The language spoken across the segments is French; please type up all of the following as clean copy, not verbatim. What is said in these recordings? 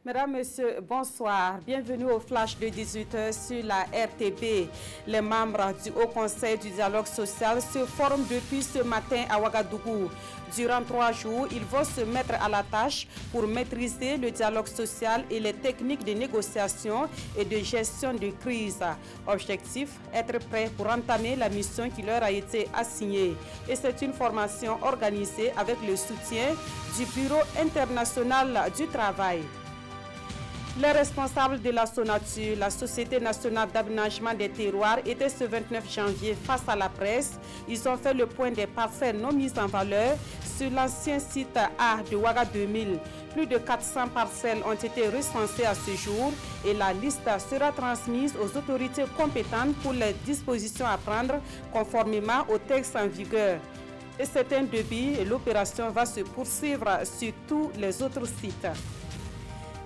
Mesdames, Messieurs, bonsoir. Bienvenue au flash de 18h sur la RTB. Les membres du Haut Conseil du dialogue social se forment depuis ce matin à Ouagadougou. Durant 3 jours, ils vont se mettre à la tâche pour maîtriser le dialogue social et les techniques de négociation et de gestion de crise. Objectif, être prêt pour entamer la mission qui leur a été assignée. Et c'est une formation organisée avec le soutien du Bureau international du travail. Les responsables de la SONATU, la Société nationale d'aménagement des terroirs, étaient ce 29 janvier face à la presse. Ils ont fait le point des parcelles non mises en valeur sur l'ancien site A de Ouaga 2000. Plus de 400 parcelles ont été recensées à ce jour et la liste sera transmise aux autorités compétentes pour les dispositions à prendre conformément au texte en vigueur. Et c'est un début et l'opération va se poursuivre sur tous les autres sites.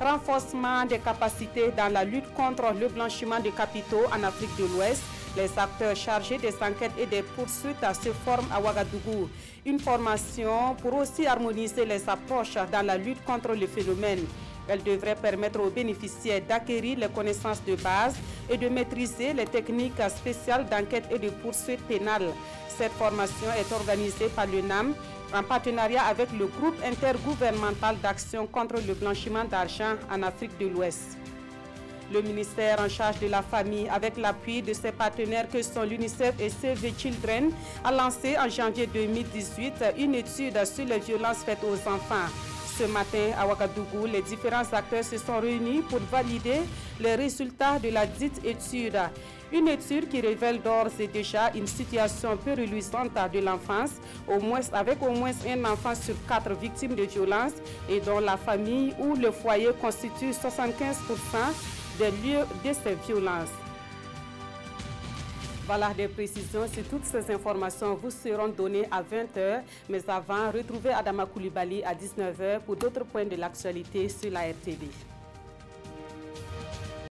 Renforcement des capacités dans la lutte contre le blanchiment de capitaux en Afrique de l'Ouest. Les acteurs chargés des enquêtes et des poursuites se forment à Ouagadougou. Une formation pour aussi harmoniser les approches dans la lutte contre le phénomène. Elle devrait permettre aux bénéficiaires d'acquérir les connaissances de base et de maîtriser les techniques spéciales d'enquête et de poursuite pénale. Cette formation est organisée par l'UNAM en partenariat avec le groupe intergouvernemental d'action contre le blanchiment d'argent en Afrique de l'Ouest. Le ministère en charge de la famille, avec l'appui de ses partenaires que sont l'UNICEF et Save the Children, a lancé en janvier 2018 une étude sur les violences faites aux enfants. Ce matin, à Ouagadougou, les différents acteurs se sont réunis pour valider les résultats de la dite étude. Une étude qui révèle d'ores et déjà une situation peu reluisante de l'enfance, avec au moins un enfant sur 4 victimes de violences et dont la famille ou le foyer constitue 75% des lieux de ces violences. Voilà des précisions sur toutes ces informations vous seront données à 20h. Mais avant, retrouvez Adama Koulibaly à 19h pour d'autres points de l'actualité sur la RTB.